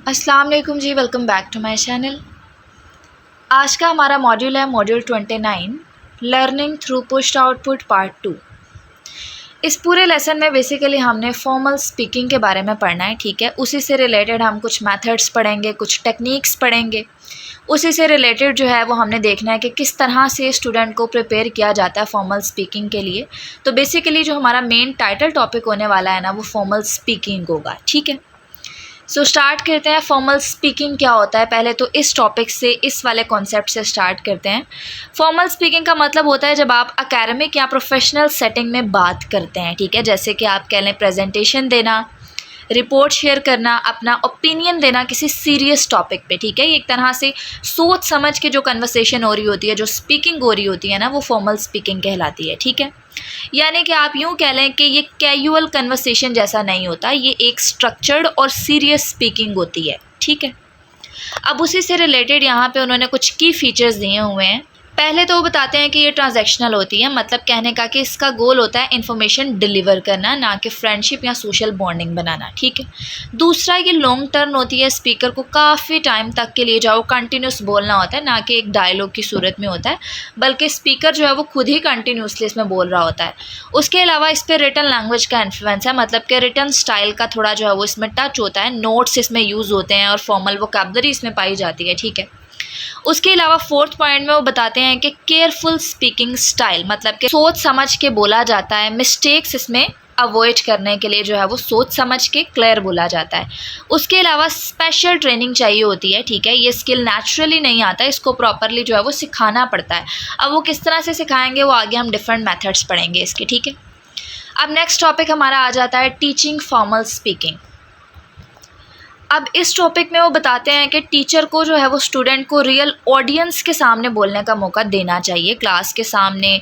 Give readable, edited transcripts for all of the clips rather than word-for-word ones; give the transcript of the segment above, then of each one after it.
अस्सलाम वालेकुम जी, welcome back to my channel. आज का हमारा मॉड्यूल है module 29 learning through pushed output part 2। इस पूरे लेसन में बेसिकली हमने फॉर्मल स्पीकिंग के बारे में पढ़ना है, ठीक है। उसी से रिलेटेड हम कुछ मेथड्स पढ़ेंगे, कुछ टेक्निक्स पढ़ेंगे। उसी से रिलेटेड जो है वो हमने देखना है कि किस तरह से स्टूडेंट को प्रिपेयर किया जाता है फॉर्मल स्पीकिंग के लिए। तो बेसिकली जो हमारा मेन टाइटल टॉपिक होने वाला है ना, वो फॉर्मल स्पीकिंग होगा, ठीक है। सो स्टार्ट करते हैं। फॉर्मल स्पीकिंग क्या होता है, पहले तो इस टॉपिक से, इस वाले कॉन्सेप्ट से स्टार्ट करते हैं। फॉर्मल स्पीकिंग का मतलब होता है जब आप एकेडमिक या प्रोफेशनल सेटिंग में बात करते हैं, ठीक है। जैसे कि आप कह लें प्रेजेंटेशन देना, रिपोर्ट शेयर करना, अपना ओपिनियन देना किसी सीरियस टॉपिक पे, ठीक है। ये एक तरह से सोच समझ के जो कन्वर्सेशन हो रही होती है, जो स्पीकिंग हो रही होती है ना, वो फॉर्मल स्पीकिंग कहलाती है, ठीक है। यानी कि आप यूँ कह लें कि ये कैजुअल कन्वर्सेशन जैसा नहीं होता, ये एक स्ट्रक्चर्ड और सीरियस स्पीकिंग होती है, ठीक है। अब उसी से रिलेटेड यहाँ पे उन्होंने कुछ की फीचर्स दिए हुए हैं। पहले तो वो बताते हैं कि ये ट्रांजैक्शनल होती है, मतलब कहने का कि इसका गोल होता है इन्फॉर्मेशन डिलीवर करना, ना कि फ्रेंडशिप या सोशल बॉन्डिंग बनाना, ठीक है। दूसरा, ये लॉन्ग टर्न होती है, स्पीकर को काफ़ी टाइम तक के लिए जाओ कंटिन्यूस बोलना होता है, ना कि एक डायलॉग की सूरत में होता है, बल्कि स्पीकर जो है वो खुद ही कंटिन्यूसली इसमें बोल रहा होता है। उसके अलावा इस पर रिटन लैंग्वेज का इन्फ्लुएंस है, मतलब कि रिटन स्टाइल का थोड़ा जो है वो इसमें टच होता है, नोट्स इसमें यूज़ होते हैं और फॉर्मल वोकैबुलरी इसमें पाई जाती है, ठीक है। उसके अलावा फोर्थ पॉइंट में वो बताते हैं कि केयरफुल स्पीकिंग स्टाइल, मतलब कि सोच समझ के बोला जाता है, मिस्टेक्स इसमें अवॉइड करने के लिए जो है वो सोच समझ के क्लियर बोला जाता है। उसके अलावा स्पेशल ट्रेनिंग चाहिए होती है, ठीक है। ये स्किल नेचुरली नहीं आता, इसको प्रॉपरली जो है वो सिखाना पड़ता है। अब वो किस तरह से सिखाएंगे वो आगे हम डिफरेंट मेथड्स पढ़ेंगे इसके, ठीक है। अब नेक्स्ट टॉपिक हमारा आ जाता है टीचिंग फॉर्मल स्पीकिंग। अब इस टॉपिक में वो बताते हैं कि टीचर को जो है वो स्टूडेंट को रियल ऑडियंस के सामने बोलने का मौका देना चाहिए, क्लास के सामने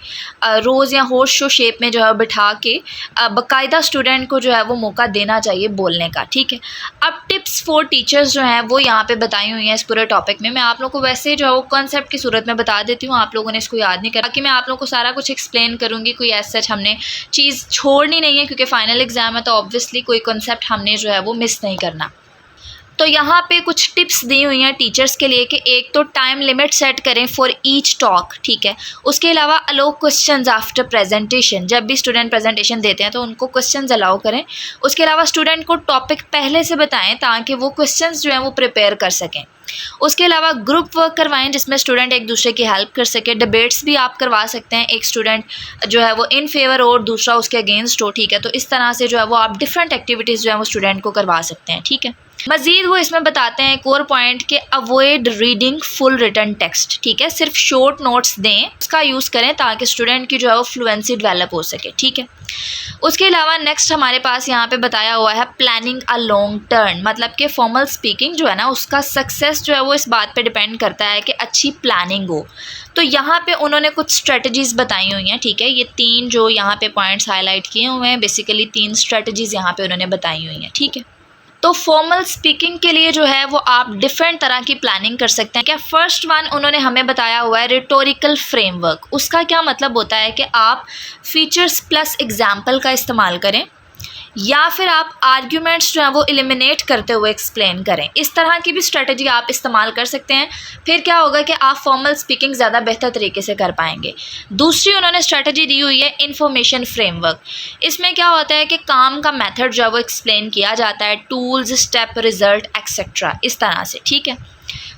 रोज़ या होस्ट शो शेप में जो है बिठा के बाकायदा स्टूडेंट को जो है वो मौका देना चाहिए बोलने का, ठीक है। अब टिप्स फॉर टीचर्स जो हैं वो यहाँ पे बताई हुई हैं इस पूरे टॉपिक में। मैं आप लोगों को वैसे जो है वो कॉन्सेप्ट की सूरत में बता देती हूँ, आप लोगों ने इसको याद नहीं करा कि मैं आप लोगों को सारा कुछ एक्सप्लेन करूँगी, कोई ऐसा सच हमने चीज़ छोड़नी नहीं है, क्योंकि फाइनल एग्जाम है तो ऑब्वियसली कोई कॉन्सेप्ट हमने जो है वो मिस नहीं करना। तो यहाँ पे कुछ टिप्स दी हुई हैं टीचर्स के लिए कि एक तो टाइम लिमिट सेट करें फॉर ईच टॉक, ठीक है। उसके अलावा अलाउ क्वेश्चंस आफ्टर प्रेजेंटेशन, जब भी स्टूडेंट प्रेजेंटेशन देते हैं तो उनको क्वेश्चंस अलाउ करें। उसके अलावा स्टूडेंट को टॉपिक पहले से बताएं ताकि वो क्वेश्चंस जो हैं वो प्रिपेयर कर सकें। उसके अलावा ग्रुप वर्क करवाएं जिसमें स्टूडेंट एक दूसरे की हेल्प कर सके। डिबेट्स भी आप करवा सकते हैं, एक स्टूडेंट जो है वो इन फेवर और दूसरा उसके अगेंस्ट हो, ठीक है। तो इस तरह से जो है वो आप डिफरेंट एक्टिविटीज़ जो है वो स्टूडेंट को करवा सकते हैं, ठीक है। मज़ीद वो इसमें बताते हैं कोर पॉइंट के avoid reading full written text, ठीक है। सिर्फ शॉर्ट नोट्स दें, उसका यूज़ करें ताकि स्टूडेंट की जो है वो फ्लुएंसी डेवलप हो सके, ठीक है। उसके अलावा नेक्स्ट हमारे पास यहाँ पे बताया हुआ है प्लानिंग अ लॉन्ग टर्म, मतलब कि फॉर्मल स्पीकिंग जो है ना उसका सक्सेस जो है वो इस बात पे डिपेंड करता है कि अच्छी प्लानिंग हो। तो यहाँ पे उन्होंने कुछ स्ट्रेटजीज़ बताई हुई हैं, ठीक है। ये तीन जो यहाँ पे पॉइंट्स हाईलाइट किए हुए हैं, बेसिकली तीन स्ट्रेटजीज़ यहाँ पे उन्होंने बताई हुई हैं, ठीक है। तो फॉर्मल स्पीकिंग के लिए जो है वो आप डिफरेंट तरह की प्लानिंग कर सकते हैं। क्या फर्स्ट वन उन्होंने हमें बताया हुआ है रिटोरिकल फ्रेमवर्क। उसका क्या मतलब होता है कि आप फीचर्स प्लस एग्जाम्पल का इस्तेमाल करें या फिर आप आर्ग्यूमेंट्स जो हैं वो एलिमिनेट करते हुए एक्सप्लेन करें। इस तरह की भी स्ट्रेटजी आप इस्तेमाल कर सकते हैं। फिर क्या होगा कि आप फॉर्मल स्पीकिंग ज़्यादा बेहतर तरीके से कर पाएंगे। दूसरी उन्होंने स्ट्रेटजी दी हुई है इन्फॉर्मेशन फ्रेमवर्क। इसमें क्या होता है कि काम का मेथड जो है वो एक्सप्लेन किया जाता है, टूल्स, स्टेप, रिजल्ट एक्सेट्रा, इस तरह से, ठीक है।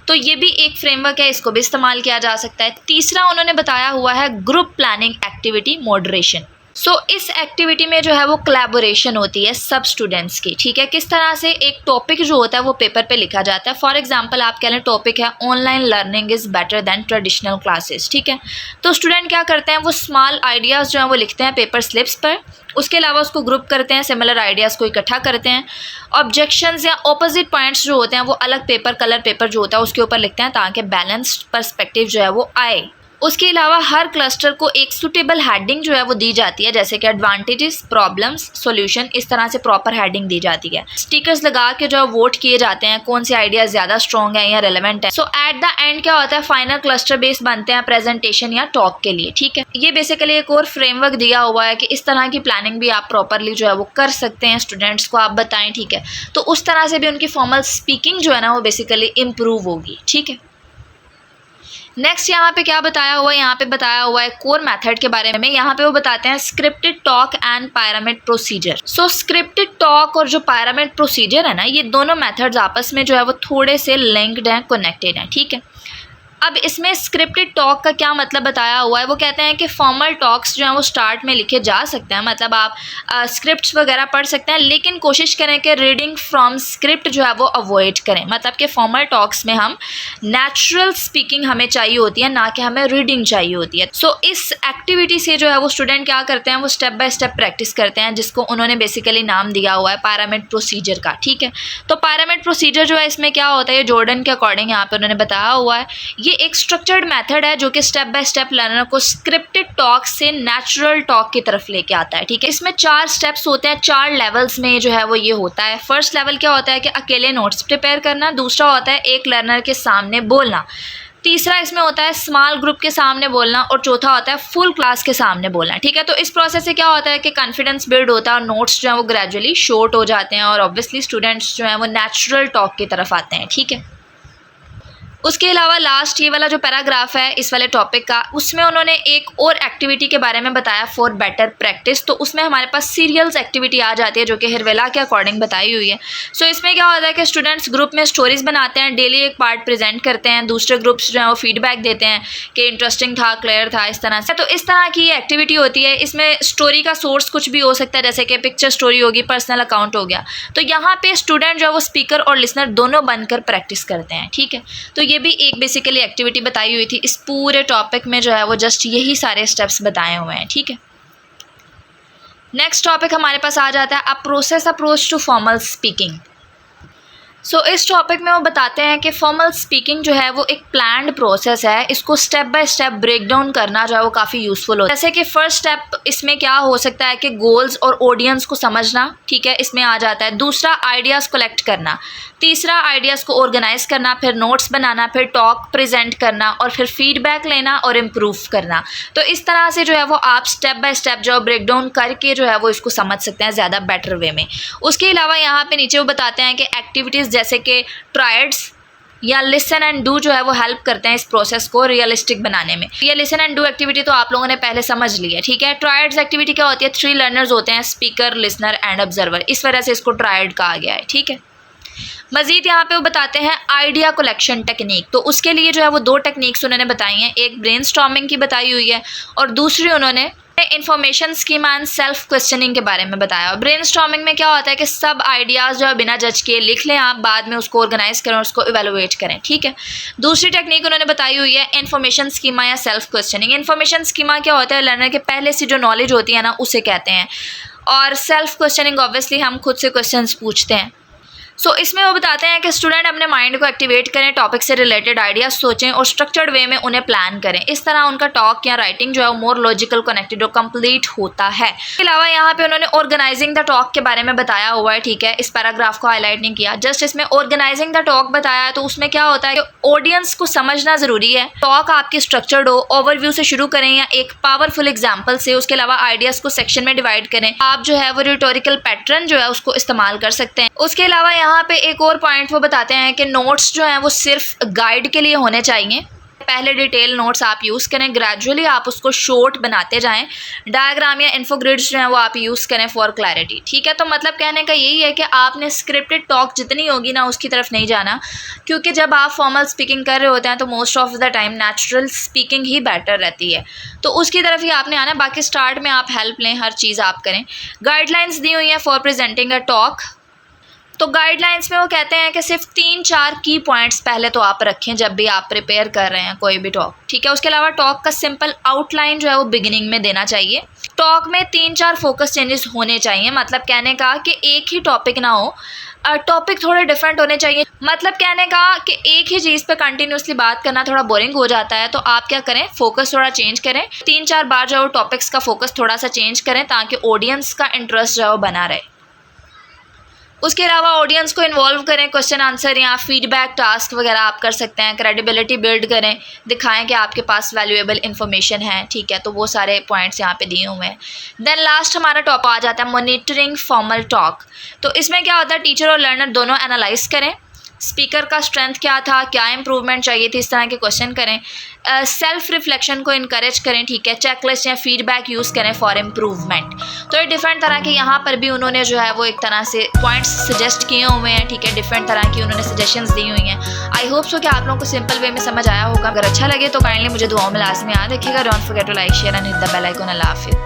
तो ये भी एक फ्रेमवर्क है, इसको भी इस्तेमाल किया जा सकता है। तीसरा उन्होंने बताया हुआ है ग्रुप प्लानिंग एक्टिविटी मॉडरेशन। सो इस एक्टिविटी में जो है वो कोलैबोरेशन होती है सब स्टूडेंट्स की, ठीक है। किस तरह से एक टॉपिक जो होता है वो पेपर पे लिखा जाता है। फॉर एग्जांपल आप कह लें टॉपिक है online learning is better than traditional classes, ठीक है। तो स्टूडेंट क्या करते हैं, वो स्मॉल आइडियाज़ जो हैं वो लिखते हैं पेपर स्लिप्स पर। उसके अलावा उसको ग्रुप करते हैं, सिमिलर आइडियाज़ को इकट्ठा करते हैं। ऑब्जेक्शंस या ऑपोजिट पॉइंट्स जो होते हैं वो अलग पेपर, कलर पेपर जो होता है उसके ऊपर लिखते हैं ताकि बैलेंस्ड पर्सपेक्टिव जो है वो आए। उसके अलावा हर क्लस्टर को एक सुटेबल हेडिंग जो है वो दी जाती है, जैसे कि एडवांटेजेस, प्रॉब्लम्स, सॉल्यूशन, इस तरह से प्रॉपर हेडिंग दी जाती है। स्टिकर्स लगा के जो वोट किए जाते हैं कौन से आइडियाज ज़्यादा स्ट्रॉन्ग है या रेलेवेंट है। सो एट द एंड क्या होता है, फाइनल क्लस्टर बेस बनते हैं प्रेजेंटेशन या टॉक के लिए। ठीक है, ये बेसिकली एक और फ्रेमवर्क दिया हुआ है कि इस तरह की प्लानिंग भी आप प्रॉपरली जो है वो कर सकते हैं, स्टूडेंट्स को आप बताएं। ठीक है, तो उस तरह से भी उनकी फॉर्मल स्पीकिंग जो है ना वो बेसिकली इम्प्रूव होगी। ठीक है, नेक्स्ट यहाँ पे क्या बताया हुआ है, यहाँ पे बताया हुआ है कोर मेथड के बारे में। यहाँ पे वो बताते हैं scripted talk and pyramid procedure. So scripted talk और जो पायरामिड प्रोसीजर है ना, ये दोनों मेथड्स आपस में जो है वो थोड़े से लिंक्ड हैं, कनेक्टेड हैं। ठीक है, अब इसमें स्क्रिप्टेड टॉक का क्या मतलब बताया हुआ है, वो कहते हैं कि फॉर्मल टॉक्स जो हैं वो स्टार्ट में लिखे जा सकते हैं, मतलब आप स्क्रिप्ट्स वगैरह पढ़ सकते हैं, लेकिन कोशिश करें कि रीडिंग फ्रॉम स्क्रिप्ट जो है वो अवॉइड करें। मतलब कि फॉर्मल टॉक्स में हम नेचुरल स्पीकिंग हमें चाहिए होती है, ना कि हमें रीडिंग चाहिए होती है। सो इस एक्टिविटी से जो है वो स्टूडेंट क्या करते हैं, वो स्टेप बाय स्टेप प्रैक्टिस करते हैं, जिसको उन्होंने बेसिकली नाम दिया हुआ है पायरामिड प्रोसीजर का। ठीक है, तो पायरामिड प्रोसीजर जो है इसमें क्या होता है, जॉर्डन के अकॉर्डिंग यहाँ पे उन्होंने बताया हुआ है, ये एक स्ट्रक्चर्ड मेथड है जो कि स्टेप बाय स्टेप लर्नर को स्क्रिप्टेड टॉक से नेचुरल टॉक की तरफ लेके आता है। ठीक है, इसमें 4 स्टेप्स होते हैं, 4 लेवल्स में जो है वो ये होता है। फर्स्ट लेवल क्या होता है कि अकेले नोट्स प्रिपेयर करना, दूसरा होता है एक लर्नर के सामने बोलना, तीसरा इसमें होता है स्मॉल ग्रुप के सामने बोलना, और चौथा होता है फुल क्लास के सामने बोलना। ठीक है, तो इस प्रोसेस से क्या होता है कि कॉन्फिडेंस बिल्ड होता है और नोट्स जो है वो ग्रेजुअली शॉर्ट हो जाते हैं, और ऑब्वियसली स्टूडेंट्स जो हैं वो नेचुरल टॉक की तरफ आते हैं। ठीक है, उसके अलावा लास्ट ये वाला जो पैराग्राफ है इस वाले टॉपिक का, उसमें उन्होंने एक और एक्टिविटी के बारे में बताया फॉर बेटर प्रैक्टिस। तो उसमें हमारे पास सीरियल्स एक्टिविटी आ जाती है जो कि हिरवेला के अकॉर्डिंग बताई हुई है। सो इसमें क्या होता है कि स्टूडेंट्स ग्रुप में स्टोरीज बनाते हैं, डेली एक पार्ट प्रेजेंट करते हैं, दूसरे ग्रुप्स जो है वो फीडबैक देते हैं कि इंटरेस्टिंग था, क्लियर था, इस तरह से। तो इस तरह की ये एक्टिविटी होती है। इसमें स्टोरी का सोर्स कुछ भी हो सकता है, जैसे कि पिक्चर स्टोरी होगी, पर्सनल अकाउंट हो गया। तो यहाँ पे स्टूडेंट जो है वो स्पीकर और लिसनर दोनों बनकर प्रैक्टिस करते हैं। ठीक है, तो ये भी एक बेसिकली एक्टिविटी बताई हुई थी। इस पूरे टॉपिक में जो है वो जस्ट यही सारे स्टेप्स बताए हुए हैं। ठीक है, नेक्स्ट टॉपिक हमारे पास आ जाता है a process approach to formal speaking. So इस टॉपिक में वो बताते हैं कि फॉर्मल स्पीकिंग जो है वो एक प्लान्ड प्रोसेस है, इसको step by step break down करना जो है वो काफ़ी यूज़फुल होता है। जैसे कि फर्स्ट स्टेप इसमें क्या हो सकता है कि गोल्स और ऑडियंस को समझना, ठीक है, इसमें आ जाता है। दूसरा आइडियाज़ कलेक्ट करना, तीसरा आइडियाज़ को ऑर्गेनाइज करना, फिर नोट्स बनाना, फिर टॉक प्रेजेंट करना, और फिर फीडबैक लेना और इम्प्रूव करना। तो इस तरह से जो है वो आप स्टेप बाय स्टेप जो ब्रेक डाउन करके जो है वो इसको समझ सकते हैं ज़्यादा बेटर वे में। उसके अलावा यहाँ पे नीचे वो बताते हैं कि एक्टिविटीज़ जैसे कि ट्रायड्स या लिसन एंड डू जो है वो हेल्प करते हैं इस प्रोसेस को रियलिस्टिक बनाने में। ये लिसन एंड डू एक्टिविटी तो आप लोगों ने पहले समझ ली है। ठीक है, ट्रायड्स एक्टिविटी क्या होती है, 3 लर्नर्स होते हैं, स्पीकर, लिसनर एंड ऑब्जर्वर, इस वजह से इसको ट्रायड कहा गया है। ठीक है, मजीद यहाँ पे वो बताते हैं आइडिया कलेक्शन टेक्निक। तो उसके लिए जो है वो 2 टेक्निक्स उन्होंने बताई हैं, एक ब्रेनस्टॉर्मिंग की बताई हुई है और दूसरी उन्होंने information schema and self questioning के बारे में बताया। ब्रेनस्टॉर्मिंग में क्या होता है कि सब आइडियाज़ जो है बिना जज किए लिख लें आप, बाद में उसको ऑर्गेनाइज करें और उसको इवेलुएट करें। ठीक है, दूसरी टेक्निक उन्होंने बताई हुई है इन्फॉर्मेशन स्कीमा या सेल्फ क्वेश्चनिंग। इन्फॉर्मेशन स्कीमा क्या होता है, लर्नर के पहले से जो नॉलेज होती है ना उसे कहते हैं, और सेल्फ क्वेश्चनिंग ऑब्वियसली हम खुद से क्वेश्चंस पूछते हैं। सो इसमें वो बताते हैं कि स्टूडेंट अपने माइंड को एक्टिवेट करें, टॉपिक से रिलेटेड आइडियाज सोचें और स्ट्रक्चर्ड वे में उन्हें प्लान करें। इस तरह उनका टॉक या राइटिंग जो है वो मोर लॉजिकल, कनेक्टेड और कंप्लीट होता है। इसके अलावा यहाँ पे उन्होंने ऑर्गेनाइजिंग द टॉक के बारे में बताया हुआ है। ठीक है, इस पैराग्राफ को हाईलाइट नहीं किया, जस्ट इसमें ऑर्गेनाइजिंग द टॉक बताया है। तो उसमें क्या होता है कि ऑडियंस को समझना ज़रूरी है, टॉक आपकी स्ट्रक्चर्ड हो, ओवरव्यू से शुरू करें या एक पावरफुल एग्जाम्पल से। उसके अलावा आइडियाज़ को सेक्शन में डिवाइड करें, आप जो है वो रिटोरिकल पैटर्न जो है उसको इस्तेमाल कर सकते हैं। उसके अलावा यहाँ पे एक और पॉइंट वो बताते हैं कि नोट्स जो हैं वो सिर्फ गाइड के लिए होने चाहिए। पहले डिटेल नोट्स आप यूज़ करें, ग्रेजुअली आप उसको शॉर्ट बनाते जाएं। डायग्राम या इन्फोग्रिड्स जो हैं वो आप यूज़ करें फॉर क्लैरिटी। ठीक है, तो मतलब कहने का यही है कि आपने स्क्रिप्टेड टॉक जितनी होगी ना उसकी तरफ नहीं जाना, क्योंकि जब आप फॉर्मल स्पीकिंग कर रहे होते हैं तो most of the time natural speaking he better रहती है, तो उसकी तरफ ही आपने आना। बाकी स्टार्ट में आप हेल्प लें, हर चीज़ आप करें। गाइडलाइंस दी हुई हैं फॉर प्रेजेंटिंग अ टॉक। तो गाइडलाइंस में वो कहते हैं कि सिर्फ 3-4 की पॉइंट्स पहले तो आप रखें जब भी आप प्रिपेयर कर रहे हैं कोई भी टॉक। ठीक है, उसके अलावा टॉक का सिंपल आउटलाइन जो है वो बिगिनिंग में देना चाहिए। टॉक में 3-4 फोकस चेंजेस होने चाहिए, मतलब कहने का कि एक ही टॉपिक ना हो, टॉपिक थोड़े डिफरेंट होने चाहिए। मतलब कहने का कि एक ही चीज़ पे कंटिन्यूसली बात करना थोड़ा बोरिंग हो जाता है, तो आप क्या करें, फोकस थोड़ा चेंज करें, 3-4 बार जो टॉपिक्स का फोकस थोड़ा सा चेंज करें ताकि ऑडियंस का इंटरेस्ट जो है वो बना रहे। उसके अलावा ऑडियंस को इन्वॉल्व करें, क्वेश्चन आंसर या फीडबैक टास्क वगैरह आप कर सकते हैं। क्रेडिबिलिटी बिल्ड करें, दिखाएं कि आपके पास वैल्यूएबल इन्फॉर्मेशन है, ठीक है। तो वो सारे पॉइंट्स यहाँ पे दिए हुए हैं। देन लास्ट हमारा टॉपिक आ जाता है मॉनिटरिंग फॉर्मल टॉक। तो इसमें क्या होता है, टीचर और लर्नर दोनों एनालाइज करें, स्पीकर का स्ट्रेंथ क्या था, क्या इंप्रूवमेंट चाहिए थी, इस तरह के क्वेश्चन करें। सेल्फ रिफ्लेक्शन को इनकरेज करें, ठीक है। चेकलिस्ट या फीडबैक यूज़ करें फॉर इम्प्रूवमेंट। तो ये डिफरेंट तरह के यहाँ पर भी उन्होंने जो है वो एक तरह से पॉइंट्स सजेस्ट किए हुए हैं, ठीक है। डिफरेंट तरह की उन्होंने सजेशंस दी हुई हैं। आई होप सो कि आप लोगों को सिंपल वे में समझ आया होगा। अगर अच्छा लगे तो काइंडली मुझे दुआओं में लाजमी याद रखिएगा। Don't forget to like share and hit the bell icon. अल्लाह हाफिज़।